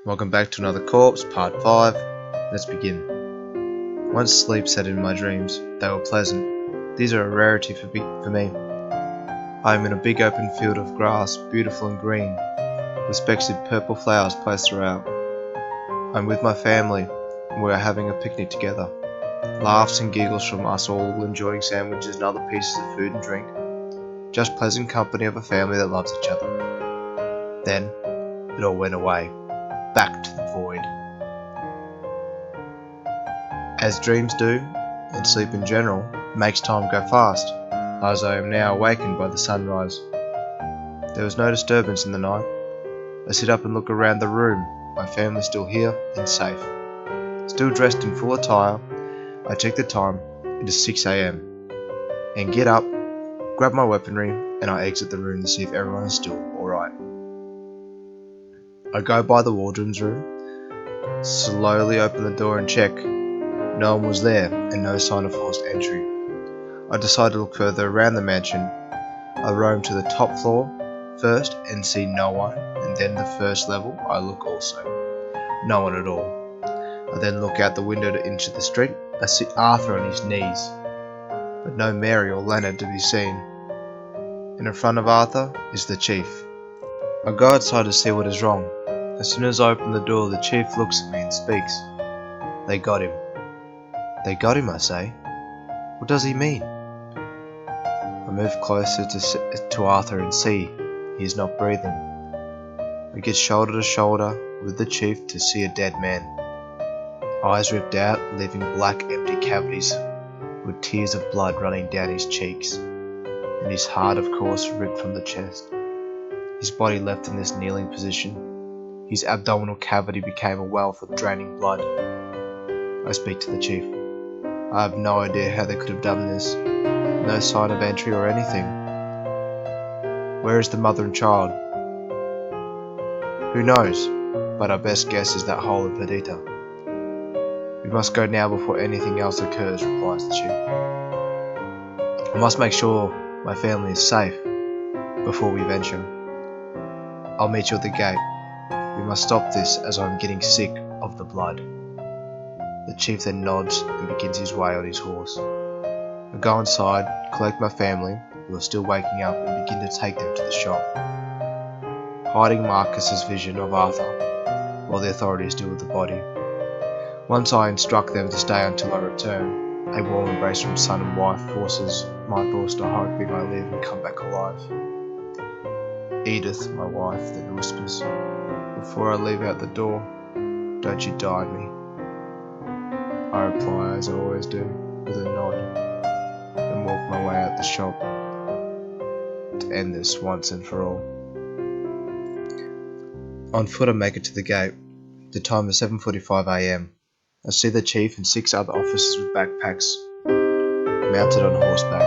Welcome back to another corpse, part 5. Let's begin. Once sleep set in my dreams, they were pleasant. These are a rarity for me. I am in a big open field of grass, beautiful and green, with specks of purple flowers placed throughout. I'm with my family, and we are having a picnic together. Laughs and giggles from us all enjoying sandwiches and other pieces of food and drink. Just pleasant company of a family that loves each other. Then, it all went away. Back to the void. As dreams do, and sleep in general, makes time go fast, as I am now awakened by the sunrise. There was no disturbance in the night. I sit up and look around the room, my family still here and safe. Still dressed in full attire, I check the time, it is 6 AM, and get up, grab my weaponry, and I exit the room to see if everyone is still alright. I go by the wardrobe's room, slowly open the door and check. No one was there and no sign of forced entry. I decide to look further around the mansion. I roam to the top floor first and see no one, and then the first level I look also. No one at all. I then look out the window into the street. I see Arthur on his knees, but no Mary or Leonard to be seen. And in front of Arthur is the chief. I go outside to see what is wrong. As soon as I open the door, the chief looks at me and speaks. They got him. They got him, I say. What does he mean? I move closer to Arthur and see he is not breathing. I get shoulder to shoulder with the chief to see a dead man. Eyes ripped out, leaving black empty cavities with tears of blood running down his cheeks, and his heart of course ripped from the chest. His body left in this kneeling position. His abdominal cavity became a well for draining blood. I speak to the chief. I have no idea how they could have done this. No sign of entry or anything. Where is the mother and child? Who knows, but our best guess is that hole in Perdita. We must go now before anything else occurs, replies the chief. I must make sure my family is safe before we venture. I'll meet you at the gate. We must stop this as I am getting sick of the blood. The chief then nods and begins his way on his horse. I go inside, collect my family, who are still waking up, and begin to take them to the shop, hiding Marcus's vision of Arthur while the authorities deal with the body. Once I instruct them to stay until I return, a warm embrace from son and wife forces my thoughts to hoping I live and come back alive. Edith, my wife, then whispers, before I leave out the door, don't you die on me. I reply as I always do, with a nod, and walk my way out the shop, to end this once and for all. On foot I make it to the gate. The time is 7:45 AM. I see the chief and 6 other officers with backpacks, mounted on horseback.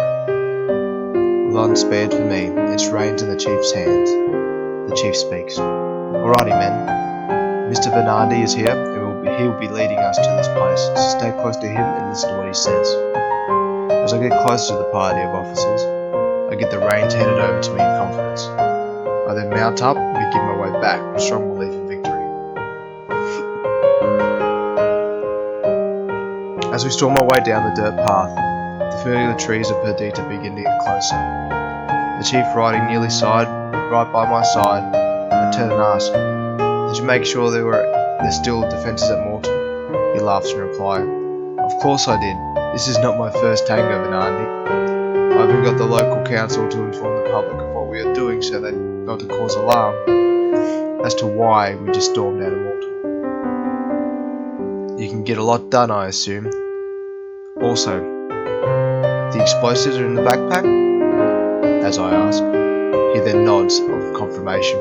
With unspared for me, it's reins in the chief's hands. The chief speaks. Alrighty men, Mr. Bernardi is here and he will be leading us to this place, so stay close to him and listen to what he says. As I get closer to the party of officers, I get the reins handed over to me in confidence. I then mount up and begin my way back with strong belief in victory. As we storm our way down the dirt path, the familiar trees of Perdita begin to get closer. The chief riding nearly right by my side, I turn and ask, did you make sure there's still defences at Morton? He laughs in reply, of course I did. This is not my first tango, Bernardi. I even got the local council to inform the public of what we are doing so that not to cause alarm as to why we just stormed out of Morton. You can get a lot done, I assume. Also, the explosives are in the backpack? As I ask, he then nods of confirmation.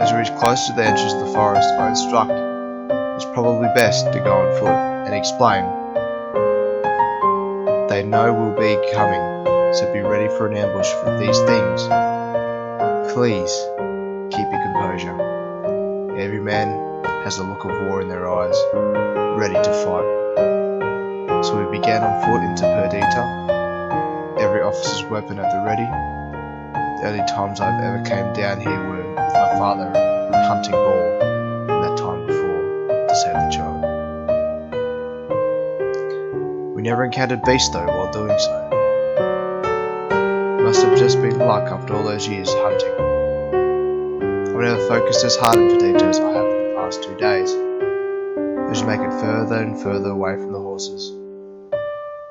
As we reach close to the entrance of the forest, I instruct it's probably best to go on foot and explain. They know we'll be coming, so be ready for an ambush for these things. Please keep your composure. Every man has a look of war in their eyes, ready to fight. So we began on foot into Perdita, every officer's weapon at the ready. The only times I've ever came down here were with my father hunting boar, and We never encountered beasts though while doing so. It must have just been luck after all those years hunting. I've never focused as hard into details as I have in the past 2 days. As we make it further and further away from the horses,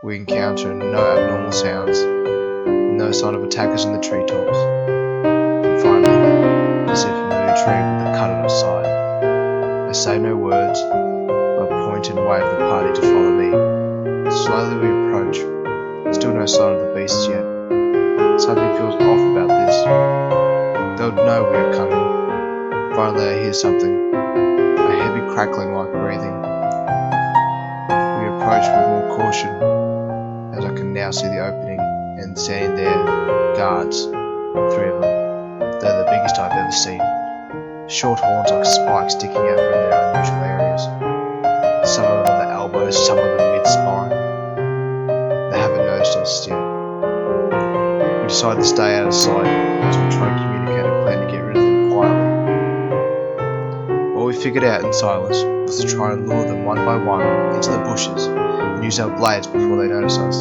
we encounter no abnormal sounds, no sign of attackers in the treetops. And finally, I see a familiar tree with a cut on its side. I say no words, but point and wave the party to follow me. Slowly we approach, still no sign of the beasts yet. Something feels off about this. They would know we are coming. Finally I hear something, a heavy crackling like breathing. We approach with more caution, as I can now see the opening, and standing there, guards, 3 of them. They're the biggest I've ever seen. Short horns like spikes sticking out from their unusual areas. Some of them on the elbows, some of them mid-spine. They haven't noticed us yet. We decide to stay out of sight as we try to communicate a plan to get rid of them quietly. What we figured out in silence was to try and lure them one by one into the bushes and use our blades before they notice us.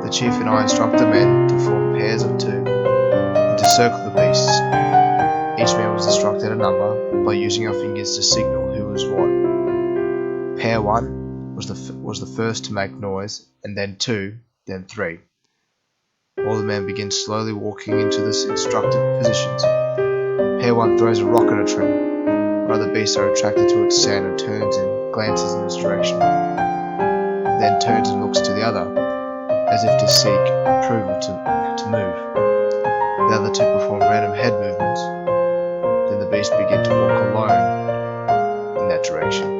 The chief and I instruct the men to form pairs of 2 and to circle the beasts. Each man was instructed a number by using our fingers to signal who was what. Pair 1 was the first to make noise, and then 2, then 3. All the men begin slowly walking into the instructed positions. Pair 1 throws a rock at a tree. One of the beasts are attracted to its sound and turns and glances in its direction. Then turns and looks to the other, as if to seek approval to move. The other 2 perform random head movements. Then the beast begin to walk alone in that direction.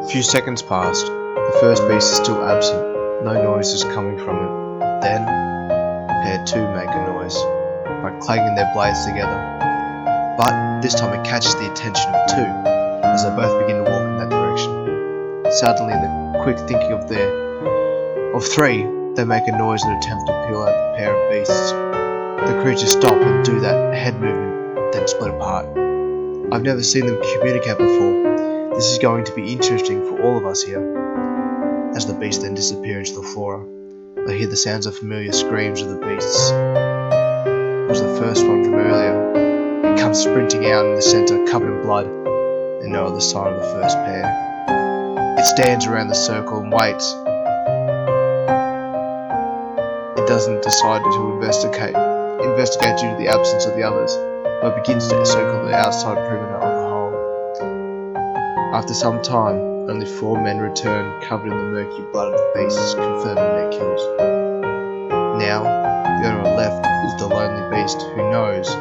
A few seconds passed. The first beast is still absent. No noise is coming from it. Then, pair 2 make a noise by clanging their blades together. But this time it catches the attention of 2 as they both begin to walk in that direction. Suddenly, the quick thinking of 3, they make a noise and attempt to peel out the pair of beasts. The creatures stop and do that head movement, then split apart. I've never seen them communicate before. This is going to be interesting for all of us here. As the beasts then disappear into the flora, I hear the sounds of familiar screams of the beasts. It was the first one from earlier. It comes sprinting out in the centre, covered in blood, and no other sign of the first pair. It stands around the circle and waits. It doesn't decide to investigate due to the absence of the others, but begins to circle the outside perimeter of the hole. After some time, only 4 men return, covered in the murky blood of the beasts, confirming their kills. Now, the only left is the lonely beast who knows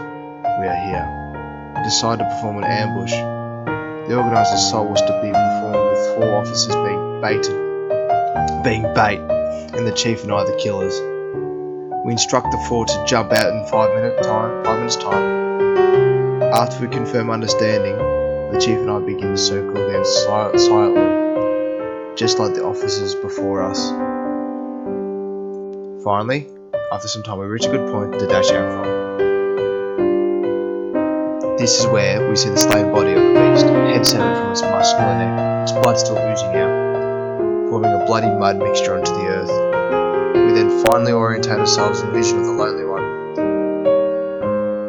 we are here. We decide to perform an ambush. The organizer's assault was to be performed with 4 officers being bait, and the chief and I the killers. We instruct the 4 to jump out in 5 minutes time. After we confirm understanding, the chief and I begin to circle again silently, just like the officers before us. Finally, after some time, we reach a good point to dash out from. This is where we see the slain body of the beast, head severed from its muscular neck, its blood still oozing out, forming a bloody mud mixture onto the earth. We then finally orientate ourselves in vision of the lonely one.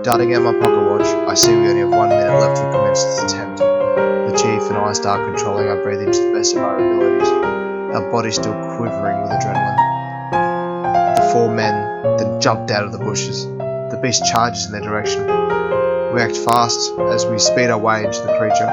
Darting out my pocket watch, I see we only have 1 minute left to commence this attempt. The chief and I start controlling our breathing to the best of our abilities, our bodies still quivering with adrenaline. The 4 men then jumped out of the bushes. The beast charges in their direction. We act fast as we speed our way into the creature.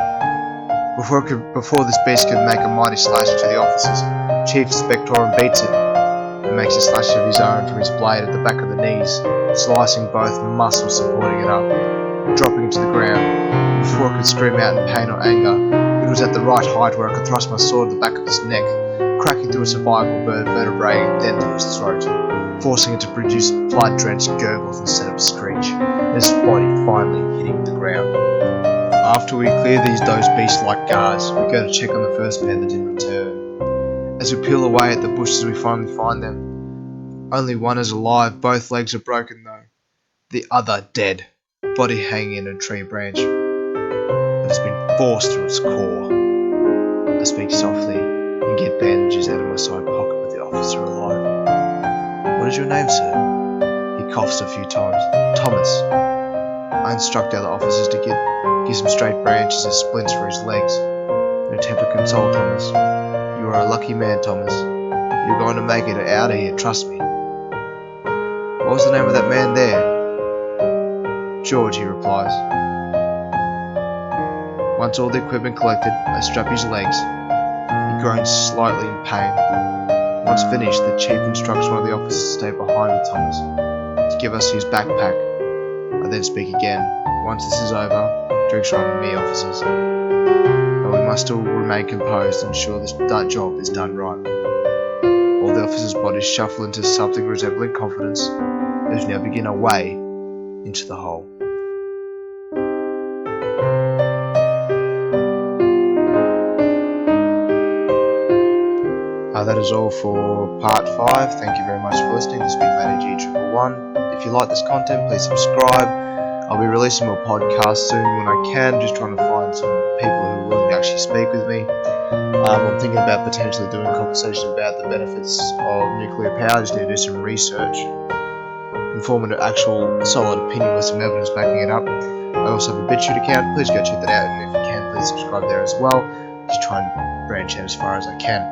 Before this beast could make a mighty slash to the officers, Chief Spectorum beats it and makes a slash of his own from his blade at the back of the knees, slicing both muscles supporting it up, dropping to the ground. Before I could scream out in pain or anger, it was at the right height where I could thrust my sword at the back of his neck, cracking through a cervical vertebrae and then through his throat, forcing it to produce blood-drenched gurgles instead of a screech, and his body finally hitting the ground. After we clear those beast-like guards, we go to check on the first pair that didn't return. As we peel away at the bushes, we finally find them. Only one is alive, both legs are broken though. The other dead, body hanging in a tree branch that has been forced through its core. I speak softly, and get bandages out of my side pocket with the officer alive. "What is your name, sir?" He coughs a few times. "Thomas." I instruct the other officers to give some straight branches as splints for his legs, and attempt to console Thomas. "You are a lucky man, Thomas. You're going to make it out of here, trust me." "What was the name of that man there?" "George," he replies. Once all the equipment collected, I strap his legs. He groans slightly in pain. Once finished, the chief instructs one of the officers to stay behind with Thomas, to give us his backpack. I then speak again. "Once this is over, drinks are on me, officers. But we must still remain composed and ensure this job is done right." All the officers' bodies shuffle into something resembling confidence as we now begin our way into the hole. That is all for part 5. Thank you very much for listening. This has been Matty G111. If you like this content, please subscribe. I'll be releasing more podcasts soon when I can. Just trying to find some people who are willing to actually speak with me. I'm thinking about potentially doing a conversation about the benefits of nuclear power. Just need to do some research and form an actual solid opinion with some evidence backing it up. I also have a BitChute account. Please go check that out, and if you can, please subscribe there as well. Just try and branch out as far as I can.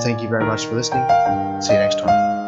Thank you very much for listening. See you next time.